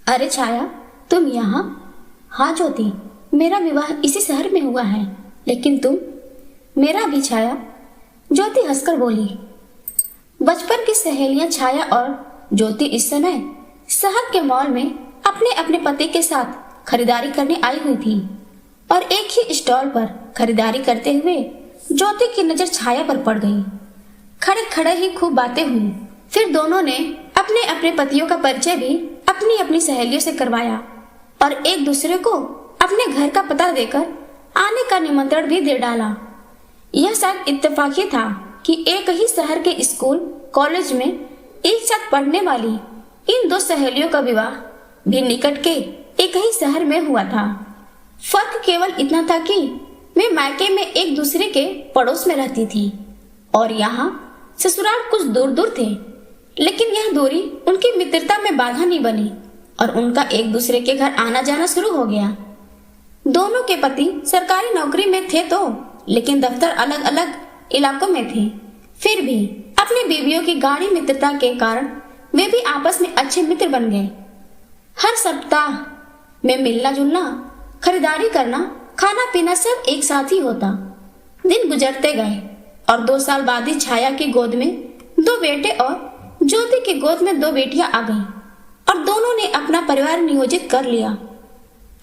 अरे छाया, तुम यहाँ? हाँ ज्योति, मेरा विवाह इसी शहर में हुआ है। लेकिन तुम? मेरा भी छाया, ज्योति हंसकर बोली। बचपन की सहेलियां छाया और ज्योति इस समय शहर के मॉल में अपने अपने पति के साथ खरीदारी करने आई हुई थी और एक ही स्टॉल पर खरीदारी करते हुए ज्योति की नजर छाया पर पड़ गई। खड़े खड़े ही खूब बातें हुई। फिर दोनों ने अपने अपने पतियों का परिचय भी अपनी अपनी सहेलियों से करवाया और एक दूसरे को अपने घर का पता देकर आने का निमंत्रण भी दे डाला। यह शायद इत्तेफाक ही था कि एक ही शहर के स्कूल कॉलेज में एक साथ पढ़ने वाली इन दो सहेलियों का विवाह भी निकट के एक ही शहर में हुआ था। फर्क केवल इतना था कि वे मायके में एक दूसरे के पड़ोस में रहती थी और यहाँ ससुराल कुछ दूर दूर थे। लेकिन यह दूरी उनकी मित्रता में बाधा नहीं बनी और उनका एक दूसरे के घर आना जाना शुरू हो गया। दोनों के पति सरकारी नौकरी में थे तो, लेकिन दफ्तर अलग अलग इलाकों में थे। फिर भी अपनी बीवियों की गाढ़ी मित्रता के कारण वे भी आपस में अच्छे मित्र बन गए। हर सप्ताह में मिलना जुलना, खरीदारी करना, खाना पीना सब एक साथ ही होता। दिन गुजरते गए और 2 साल बाद ही छाया की गोद में 2 बेटे और ज्योति की गोद में 2 बेटियां आ गईं और दोनों ने अपना परिवार नियोजित कर लिया।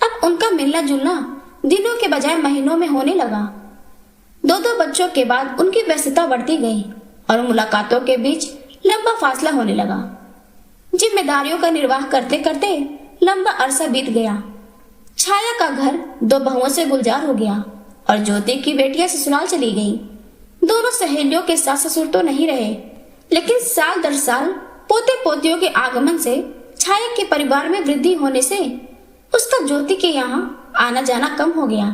अब उनका मिलना जुलना दिनों के बजाय महीनों में होने लगा। 2 बच्चों के बाद उनकी व्यस्तता बढ़ती गई और मुलाकातों के बीच लंबा फासला होने लगा। जिम्मेदारियों का निर्वाह करते करते लंबा अरसा बीत गया। छाया का घर 2 बहुओं से गुलजार हो गया और ज्योति की बेटियां ससुराल चली गईं। दोनों सहेलियों के सास ससुर तो नहीं रहे, लेकिन साल दर साल पोते पोतियों के आगमन से छाया के परिवार में वृद्धि होने से उसका ज्योति के यहाँ आना जाना कम हो गया।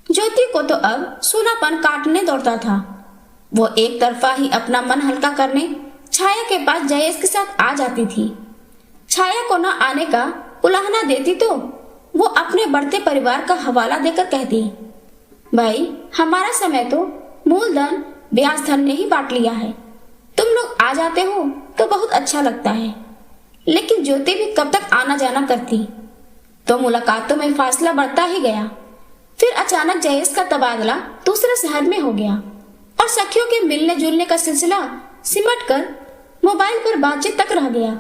ज्योति को तो अब सूनापन काटने दौड़ता था। वो एक तरफा ही अपना मन हल्का करने छाया के पास जयेश के साथ आ जाती थी। छाया को न आने का उलाहना देती तो वो अपने बढ़ते परिवार का हवाला देकर कहती, भाई हमारा समय तो मूलधन ब्याज धन ने ही बांट लिया है। तुम लोग आ जाते हो तो बहुत अच्छा लगता है। लेकिन ज्योति भी कब तक आना जाना करती, तो मुलाकातों में फासला बढ़ता ही गया। फिर अचानक जयेश का तबादला दूसरे शहर में हो गया और सखियों के मिलने जुलने का सिलसिला सिमट कर मोबाइल पर बातचीत तक रह गया।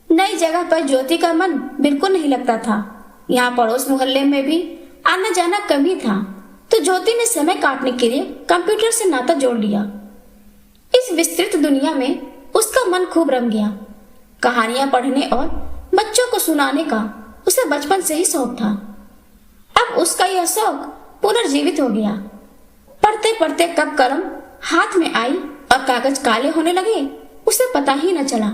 नई जगह पर ज्योति का मन बिल्कुल नहीं लगता था। यहाँ पड़ोस मोहल्ले में भी आना जाना कम ही था, तो ज्योति ने समय काटने के लिए कंप्यूटर से नाता जोड़ लिया। इस विस्तृत दुनिया में उसका मन खूब रम गया। कहानियां पढ़ने और बच्चों को सुनाने का उसे बचपन से ही शौक था। अब उसका यह शौक पुनर्जीवित हो गया। पढ़ते पढ़ते कब कलम हाथ में आई और कागज काले होने लगे उसे पता ही न चला।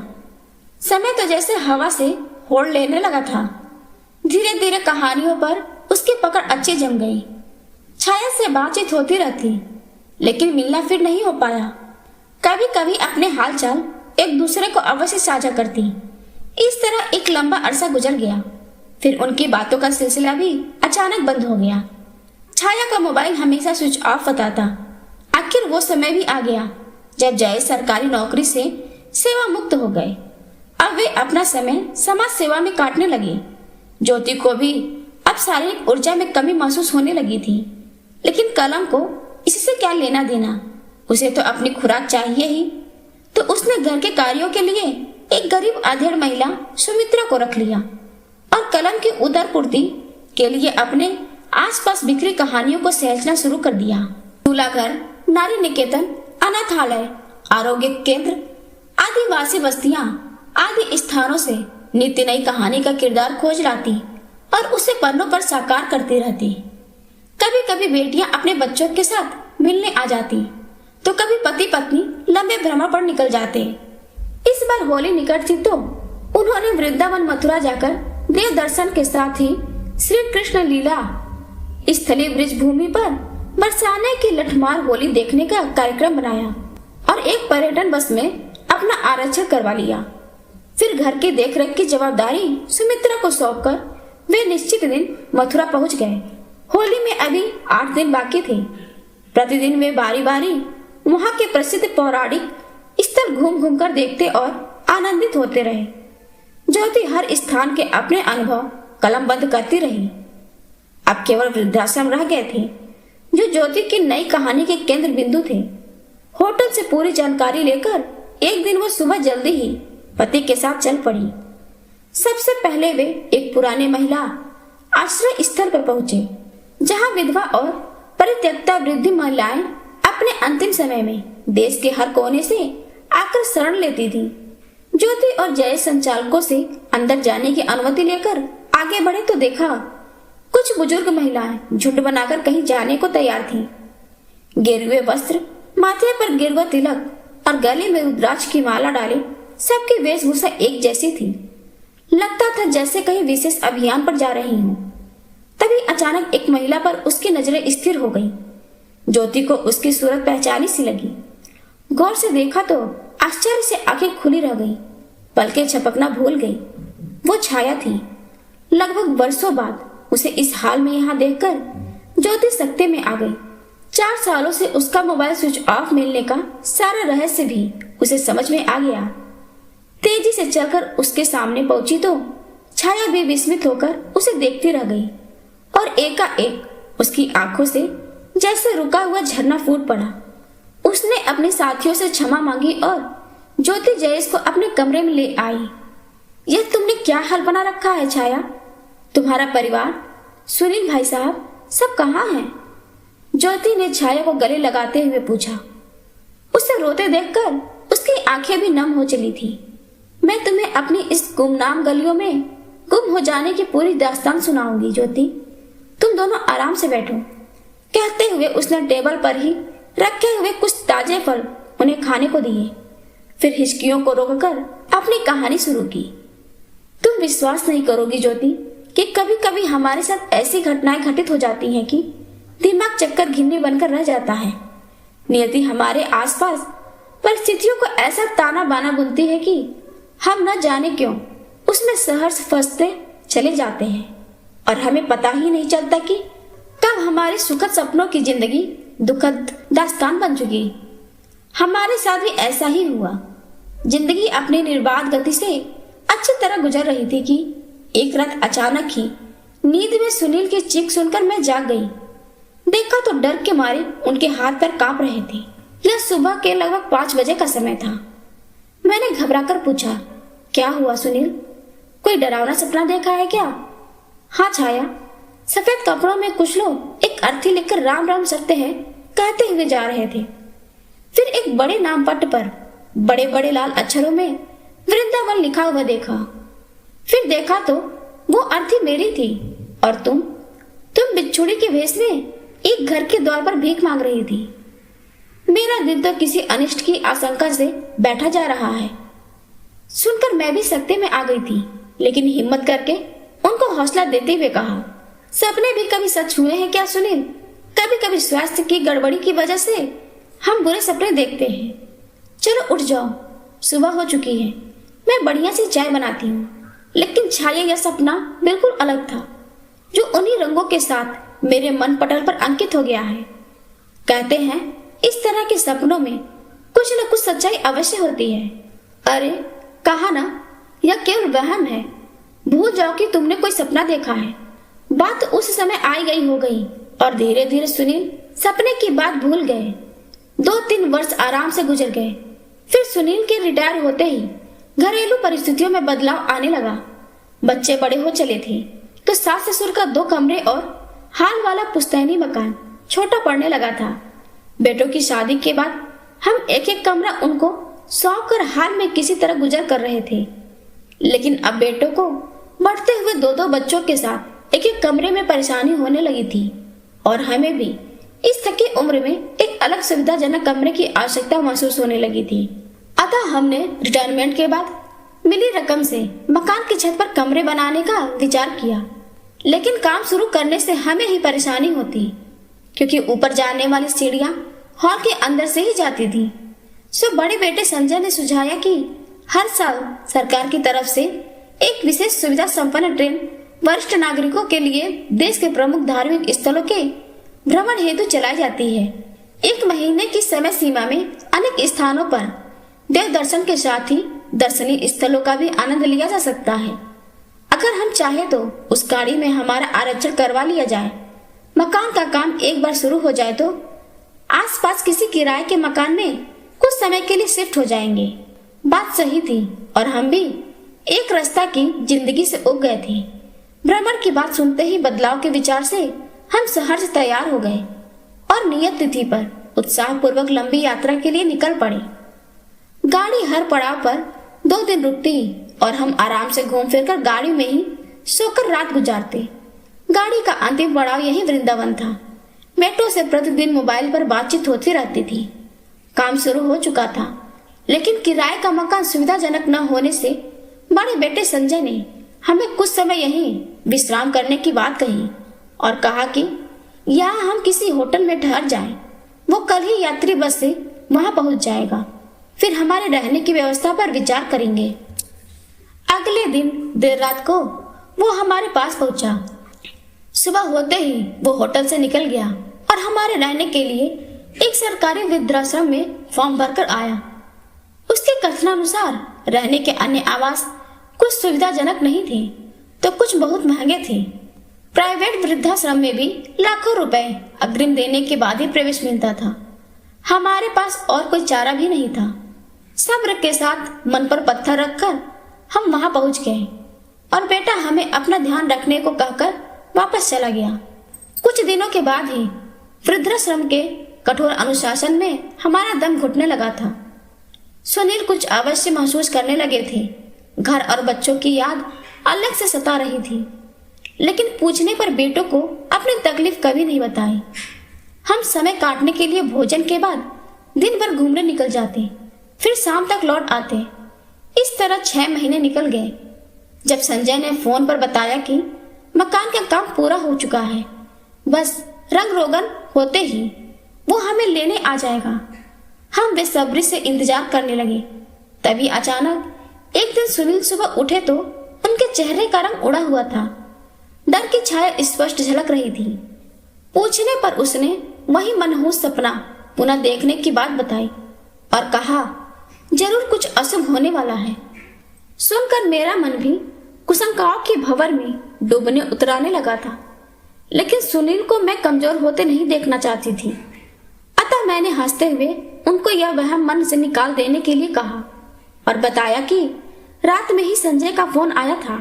समय तो जैसे हवा से होड़ लेने लगा था। धीरे धीरे कहानियों पर उसकी पकड़ अच्छी जम गई। छाया से बातचीत होती रहती, लेकिन मिलना फिर नहीं हो पाया। कभी कभी अपने हालचाल एक दूसरे को अवश्य साझा करती। इस तरह एक लंबा अरसा गुजर गया। फिर उनकी बातों का सिलसिला भी अचानक बंद हो गया। छाया का मोबाइल हमेशा स्विच ऑफ बताता। आखिर वो समय भी आ गया जब जय सरकारी नौकरी से सेवा मुक्त हो गए। अब वे अपना समय समाज सेवा में काटने लगे। ज्योति को भी अब शारीरिक ऊर्जा में कमी महसूस होने लगी थी, लेकिन कलम को इससे क्या लेना देना। उसे तो अपनी खुराक चाहिए ही। तो उसने घर के कार्यों के लिए एक गरीब अधेड़ महिला सुमित्रा को रख लिया और कलम की उदरपूर्ति के लिए अपने आसपास बिखरी कहानियों को सहेजना शुरू कर दिया। दूल्हाघर, नारी निकेतन, अनाथालय, आरोग्य केंद्र, आदिवासी बस्तियां आदि स्थानों से नित्य नई कहानी का किरदार खोज लाती और उसे पन्नों पर साकार करती रहती। कभी कभी बेटियां अपने बच्चों के साथ मिलने आ जाती, तो कभी पति पत्नी लंबे भ्रमण पर निकल जाते। इस बार होली निकट थी तो उन्होंने वृंदावन मथुरा जाकर देव दर्शन के साथ ही श्री कृष्ण लीला स्थली ब्रिज भूमि पर बरसाने की लठमार होली देखने का कार्यक्रम बनाया और एक पर्यटन बस में अपना आरक्षण करवा लिया। फिर घर की देखरेख की जवाबदारी सुमित्रा को सौंपकर वे निश्चित दिन मथुरा पहुंच गए। होली में अभी 8 दिन बाकी थे। प्रतिदिन वे बारी बारी वहां के प्रसिद्ध पौराणिक स्थल घूम घूम कर देखते और आनंदित होते रहे। ज्योति हर स्थान के अपने अनुभव कलमबंद करती रही। अब केवल वृद्धाश्रम रह गए थे, जो ज्योति की नई कहानी के केंद्र बिंदु थे। होटल से पूरी जानकारी लेकर एक दिन वो सुबह जल्दी ही पति के साथ चल पड़ी। सबसे पहले वे एक पुराने महिला आश्रय स्थल पर पहुंचे, जहां विधवा और परित्यक्ता वृद्ध महिलाएं अपने अंतिम समय में देश के हर कोने से आकर शरण लेती थी। ज्योति और जय संचालकों से अंदर जाने की अनुमति लेकर आगे बढ़े तो देखा कुछ बुजुर्ग महिलाएं झुंड बनाकर कहीं जाने को तैयार थीं। गेरुए वस्त्र, माथे पर गेरुआ तिलक और गले में रुद्राक्ष की माला डाले सबकी वेशभूषा एक जैसी थी। लगता था जैसे कहीं विशेष अभियान पर जा रही हूँ। तभी अचानक एक महिला पर उसकी नजरें स्थिर हो गई। ज्योति को उसकी सूरत पहचानी सी लगी। गौर से देखा तो आश्चर्य से आंखें खुली रह गई, पलकें झपकना भूल गई। वो छाया थी। लगभग वर्षों बाद उसे इस हाल में यहाँ देखकर ज्योति सकते में आ गई। 4 सालों से उसका मोबाइल स्विच ऑफ मिलने का सारा रहस्य भी उसे समझ में आ गया। तेजी से चलकर उसके सामने पहुंची तो छाया भी विस्मित होकर उसे देखती रह गई और एकाएक उसकी आंखों से जैसे रुका हुआ झरना फूट पड़ा। उसने अपने साथियों से क्षमा मांगी और ज्योति जयेश को अपने कमरे में ले आई। यह तुमने क्या हाल बना रखा है छाया? तुम्हारा परिवार, सुनील भाई साहब सब कहाँ हैं? ज्योति ने छाया को गले लगाते हुए पूछा। उसे रोते देखकर उसकी आंखें भी नम हो चली थी। मैं तुम्हें अपनी इस गुमनाम गलियों में गुम हो जाने की पूरी दास्तान सुनाऊंगी ज्योति, तुम दोनों आराम से बैठो। कहते हुए उसने टेबल पर ही रखे हुए कुछ ताजे फल उन्हें खाने को दिए, फिर हिचकियों को रोककर अपनी कहानी शुरू की। तुम विश्वास नहीं करोगी ज्योति कि कभी कभी हमारे साथ ऐसी घटनाएं घटित हो जाती हैं कि दिमाग चक्कर घिन्नी बनकर रह जाता है। नियति हमारे आसपास परिस्थितियों को ऐसा ताना बाना बुनती है कि हम न जाने क्यों उसमें सहर्ष फंसते चले जाते हैं और हमें पता ही नहीं चलता कि कब हमारे सुखद सपनों की जिंदगी दुखद दास्तान बन चुकी। हमारे साथ भी ऐसा ही हुआ। जिंदगी अपनी निर्बाध गति से अच्छी तरह गुजर रही थी कि एक रात अचानक ही नींद में सुनील की चीख सुनकर मैं जाग गई। देखा तो डर के मारे उनके हाथ पैर कांप रहे थे। यह सुबह के लगभग 5 बजे का समय था। मैंने घबराकर पूछा, क्या हुआ सुनील? कोई डरावना सपना देखा है क्या? हाँ छाया, सफेद कपड़ों में कुछ लोग एक अर्थी लेकर राम राम सत्य है कहते हुए जा रहे थे। फिर एक बड़े नाम पट्ट पर बड़े बड़े लाल अक्षरों में वृंदावन लिखा हुआ देखा। फिर देखा तो वो अर्थी मेरी थी और तुम बिच्छुड़ी के भेष में एक घर के द्वार पर भीख मांग रही थी। मेरा दिल तो किसी अनिष्ट की आशंका से बैठा जा रहा है। सुनकर मैं भी सकते में आ गई थी, लेकिन हिम्मत करके उनको हौसला देते हुए कहा, सपने भी कभी सच हुए हैं क्या सुनील? कभी कभी स्वास्थ्य की गड़बड़ी की वजह से हम बुरे सपने देखते हैं। चलो उठ जाओ, सुबह हो चुकी है। मैं बढ़िया सी चाय बनाती हूँ। लेकिन छाया यह सपना बिल्कुल अलग था, जो उन्हीं रंगों के साथ मेरे मन पटल पर अंकित हो गया है। कहते हैं इस तरह के सपनों में कुछ न कुछ सच्चाई अवश्य होती है। अरे कहा ना, यह केवल वहम है। भूल जाओ कि तुमने कोई सपना देखा है। बात उस समय आई गई हो गई और धीरे धीरे सुनील सपने की बात भूल गए। 2-3 वर्ष आराम से गुजर गए। फिर सुनील के रिटायर होते ही घरेलू परिस्थितियों में बदलाव आने लगा। बच्चे बड़े हो चले थे तो सास ससुर का 2 कमरे और हाल वाला पुश्तैनी मकान छोटा पड़ने लगा था। बेटों की शादी के बाद हम एक कमरा उनको सौंप कर हाल में किसी तरह गुजर कर रहे थे। लेकिन अब बेटों को बढ़ते हुए 2-2 बच्चों के साथ एक कमरे में परेशानी होने लगी थी और हमें भी इस थकी उम्र में एक अलग सुविधाजनक कमरे की आवश्यकता महसूस होने लगी थी। अतः हमने रिटायरमेंट के बाद मिली रकम से मकान की छत पर कमरे बनाने का विचार किया। लेकिन काम शुरू करने से हमें ही परेशानी होती, क्योंकि ऊपर जाने वाली सीढ़ियां हॉल के अंदर से ही जाती थी। सो बड़े बेटे संजय ने सुझाया कि हर साल सरकार की तरफ से एक विशेष सुविधा संपन्न ट्रेन वरिष्ठ नागरिकों के लिए देश के प्रमुख धार्मिक स्थलों के भ्रमण हेतु चलाई जाती है। 1 महीने की समय सीमा में अनेक स्थानों पर देव दर्शन के साथ ही दर्शनीय स्थलों का भी आनंद लिया जा सकता है। अगर हम चाहे तो उस गाड़ी में हमारा आरक्षण करवा लिया जाए। मकान का काम एक बार शुरू हो जाए तो आसपास किसी किराए के मकान में कुछ समय के लिए शिफ्ट हो जाएंगे। बात सही थी और हम भी एक रास्ता की जिंदगी से उब गए थे। भ्रमण की बात सुनते ही बदलाव के विचार से हम शहर से तैयार हो गए और नियत तिथि पर उत्साह पूर्वक लंबी यात्रा के लिए निकल पड़े। गाड़ी हर पड़ाव पर 2 दिन रुकती और हम आराम से घूम फिर कर गाड़ी में ही सोकर रात गुजारते। गाड़ी का अंतिम पड़ाव यही वृंदावन था। मेट्रो से प्रतिदिन मोबाइल पर बातचीत होती रहती थी। काम शुरू हो चुका था, लेकिन किराए का मकान सुविधाजनक न होने से बड़े बेटे संजय ने हमें कुछ समय यहीं विश्राम करने की बात कही और कहा कि यहाँ हम किसी होटल में ठहर जाएं। वो कल ही यात्री बस से वहां पहुंच जाएगा, फिर हमारे रहने की व्यवस्था पर विचार करेंगे। अगले दिन देर रात को वो हमारे पास पहुंचा। सुबह होते ही वो होटल से निकल गया और हमारे रहने के लिए एक सरकारी वृद्धाश्रम में फॉर्म भरकर आया। उसके कथनानुसार रहने के अन्य आवास कुछ सुविधाजनक नहीं थे तो कुछ बहुत महंगे थे। प्राइवेट वृद्धाश्रम में भी लाखों रुपए अग्रिम देने के बाद ही प्रवेश मिलता था। हमारे पास और कोई चारा भी नहीं था। सब्र के साथ मन पर पत्थर रखकर हम वहां पहुंच गए और बेटा हमें अपना ध्यान रखने को कहकर वापस चला गया। कुछ दिनों के बाद ही वृद्धाश्रम के कठोर अनुशासन में हमारा दम घुटने लगा था। सुनील कुछ अवश्य महसूस करने लगे थे। घर और बच्चों की याद अलग से सता रही थी, लेकिन पूछने पर बेटों को अपनी तकलीफ कभी नहीं बताई। हम समय काटने के लिए भोजन के बाद दिन भर घूमने निकल जाते, फिर शाम तक लौट आते। इस तरह 6 महीने निकल गए। जब संजय ने फोन पर बताया कि मकान का काम पूरा हो चुका है, बस रंग रोगन होते ही वो हमें लेने आ जाएगा, हम बेसब्री से इंतजार करने लगे। तभी अचानक एक दिन सुनील सुबह उठे तो उनके चेहरे का रंग उड़ा हुआ था। डर की छाया स्पष्ट झलक रही थी। पूछने पर उसने वही मनहूस सपना पुनः देखने की बात बताई और कहा, जरूर कुछ अशुभ होने वाला है। सुनकर मेरा मन भी कुशंकाओं के भंवर में डूबने उतराने लगा था, लेकिन सुनील को मैं कमजोर होते नहीं देखना चाहती थी। अतः मैंने हंसते हुए उनको यह वहम मन से निकाल देने के लिए कहा और बताया कि रात में ही संजय का फोन आया था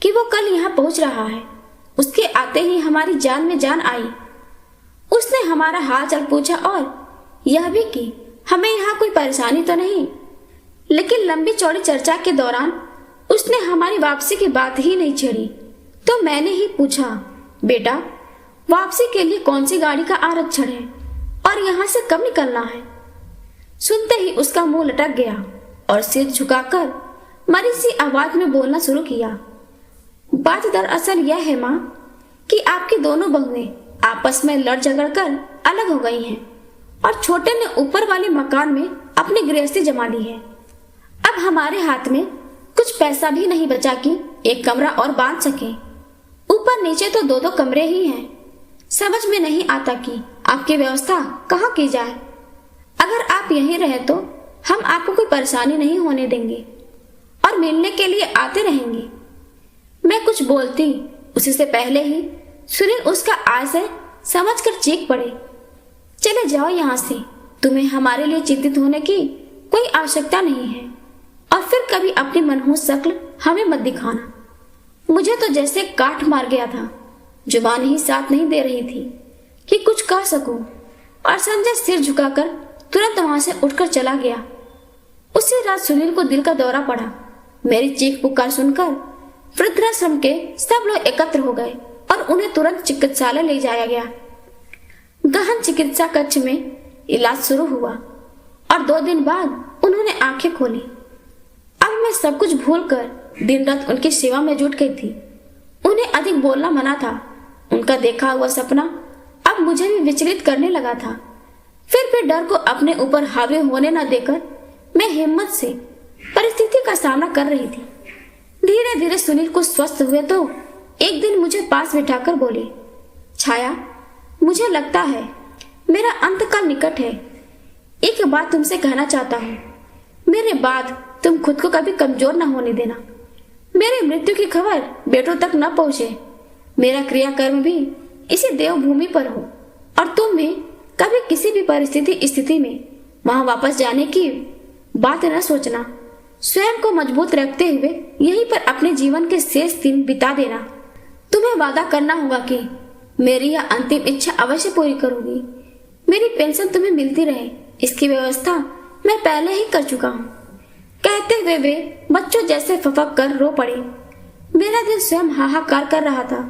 कि वो कल यहाँ पहुंच रहा है। उसके आते ही हमारी जान में जान आई। उसने हमारा हाल चाल पूछा और यह भी कि हमें यहाँ कोई परेशानी तो नहीं। लेकिन लंबी चौड़ी चर्चा के दौरान उसने हमारी वापसी की बात ही नहीं छेड़ी। तो मैंने ही पूछा, बेटा वापसी के लिए कौन सी गाड़ी का आरक्षण है और यहाँ से कब निकलना है? सुनते ही उसका मुंह लटक गया और सिर झुकाकर मरी सी आवाज में बोलना शुरू किया। बात दरअसल यह है माँ कि आपकी दोनों बहुएं आपस में लड़ झगड़ कर अलग हो गई हैं और छोटे ने ऊपर वाले मकान में अपनी गृहस्थी जमा ली है। अब हमारे हाथ में कुछ पैसा भी नहीं बचा कि एक कमरा और बांध सके। ऊपर नीचे तो 2-2 कमरे ही हैं। समझ में नहीं आता कि आपकी व्यवस्था कहाँ की जाए। अगर आप यहीं रहे तो हम आपको कोई परेशानी नहीं होने देंगे और मिलने के लिए आते रहेंगे। मैं कुछ बोलती उसी से पहले ही सुनील उसका आशय समझकर चीख पड़े, चले जाओ यहाँ से, तुम्हें हमारे लिए चिंतित होने की कोई आवश्यकता नहीं है और फिर कभी अपनी मनहूस शक्ल हमें मत दिखाना। मुझे तो जैसे काठ मार गया था, जुबान ही साथ नहीं दे रही थी कि कुछ कह सकूं। और संजय सिर झुकाकर तुरंत वहां से उठकर चला गया। उसी रात सुनील को दिल का दौरा पड़ा। मेरी चीख पुकार सुनकर वृद्धाश्रम के सब लोग एकत्र हो गए और उन्हें तुरंत चिकित्सालय ले जाया गया। गहन चिकित्सा कक्ष में इलाज शुरू हुआ और 2 दिन बाद उन्होंने आंखें खोली। अब मैं सब कुछ भूलकर दिन रात उनकी सेवा में जुट गई थी। उन्हें अधिक बोलना मना था। उनका देखा हुआ सपना अब मुझे भी विचलित करने लगा था। फिर भी डर को अपने ऊपर हावी होने न देकर मैं हिम्मत से परिस्थिति का सामना कर रही थी। धीरे धीरे सुनील को स्वस्थ हुए तो एक दिन मुझे पास बिठाकर बोले, छाया, मुझे लगता है मेरा अंतकाल निकट है। एक बात तुमसे कहना चाहता हूँ। मेरे बाद तुम खुद को कभी कमजोर न होने देना। मेरे मृत्यु की खबर बेटों तक न पहुंचे। मेरा क्रियाकर्म भी इसी देवभूमि पर हो और तुम में कभी किसी भी स्थिति में वहां वापस जाने की बात न सोचना। स्वयं को मजबूत रखते हुए यहीं पर अपने जीवन के शेष दिन बिता देना। तुम्हें वादा करना होगा कि मेरी यह अंतिम इच्छा अवश्य पूरी करूंगी। मेरी पेंशन तुम्हें मिलती रहे, इसकी व्यवस्था मैं पहले ही कर चुका हूँ। कहते हुए वे बच्चों जैसे फपक कर रो पड़े। मेरा दिल स्वयं हाहाकार कर रहा था,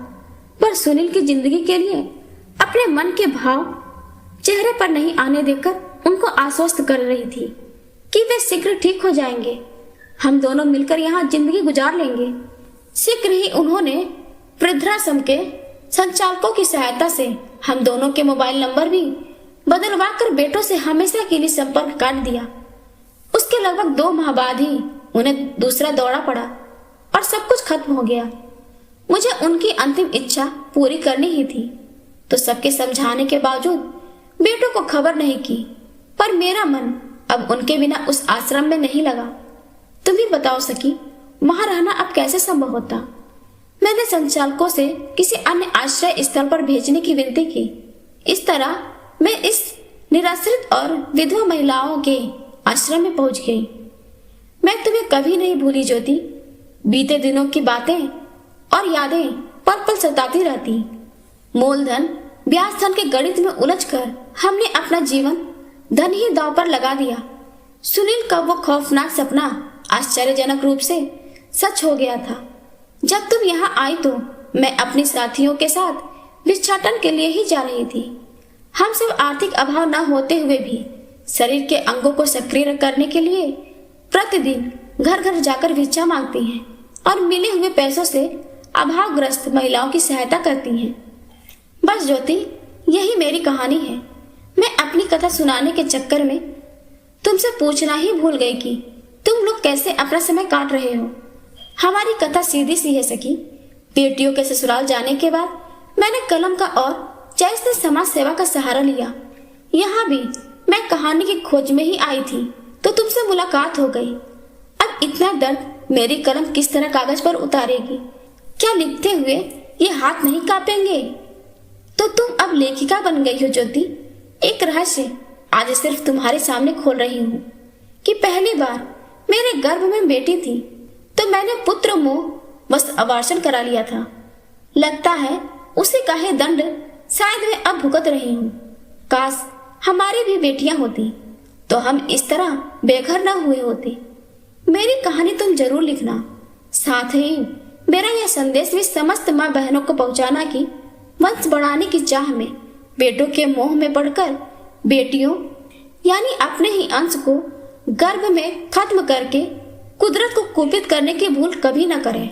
पर सुनील की जिंदगी के लिए अपने मन के भाव चेहरे पर नहीं आने देकर उनको आश्वस्त कर रही थी कि वे शीघ्र ठीक हो जाएंगे। हम दोनों मिलकर यहाँ जिंदगी गुजार लेंगे। शीघ्र ही उन्होंने वृद्धाश्रम के संचालकों की सहायता से हम दोनों के मोबाइल नंबर भी बदलवा कर बेटों से हमेशा के लिए संपर्क काट दिया। उसके लगभग 2 माह बाद ही उन्हें दूसरा दौरा पड़ा और सब कुछ खत्म हो गया। मुझे उनकी अंतिम इच्छा पूरी करनी ही थी, तो सबके समझाने के बावजूद बेटों को खबर नहीं की। पर मेरा मन अब उनके बिना उस आश्रम में नहीं लगा। तुम ही बताओ सखी, वहां रहना अब कैसे संभव होता। मैंने संचालकों से किसी अन्य आश्रय स्थल पर भेजने की विनती की। इस तरह मैं इस निराश्रित और विधवा महिलाओं के आश्रम में पहुंच गई। मैं तुम्हें कभी नहीं भूली ज्योति। बीते दिनों की बातें और यादें पल पल सताती रहती। मूलधन ब्याज धन के गणित में उलझकर हमने अपना जीवन धन ही दांव पर लगा दिया। सुनील का वो खौफनाक सपना आश्चर्यजनक रूप से सच हो गया था। जब तुम यहाँ आई तो मैं अपनी साथियों के साथ भिक्षाटन के लिए ही जा रही थी। हम सब आर्थिक अभाव न होते हुए भी शरीर के अंगों को सक्रिय करने के लिए प्रतिदिन घर घर जाकर भिक्षा मांगती हैं और मिले हुए पैसों से अभावग्रस्त महिलाओं की सहायता करती हैं। बस ज्योति, यही मेरी कहानी है। मैं अपनी कथा सुनाने के चक्कर में तुमसे पूछना ही भूल गई कि तुम लोग कैसे अपना समय काट रहे हो। हमारी कथा सीधी सी है सखी। बेटियों के ससुराल जाने के बाद मैंने कलम का और जैसे समाज सेवा का सहारा लिया। यहाँ भी मैं कहानी की खोज में ही आई थी तो तुमसे मुलाकात हो गई। अब इतना दर्द मेरी कलम किस तरह कागज पर उतारेगी? क्या लिखते हुए ये हाथ नहीं कांपेंगे? तो तुम अब लेखिका बन गई हो ज्योति। एक रहस्य आज सिर्फ तुम्हारे सामने खोल रही हूँ कि पहली बार मेरे गर्भ में बेटी थी तो मैंने पुत्र मोह बस अबार्शन करा लिया था। लगता है उसी का ही दंड शायद मैं अब भुगत रही हूँ। काश हमारी भी बेटियां होती तो हम इस तरह बेघर न हुए होते। मेरी कहानी तुम जरूर लिखना। साथ ही मेरा यह संदेश भी समस्त माँ बहनों को पहुंचाना कि वंश बढ़ाने की चाह में बेटों के मोह में पड़कर बेटियों यानी अपने ही अंश को गर्भ में खत्म करके कुदरत को कुपित करने की भूल कभी न करें।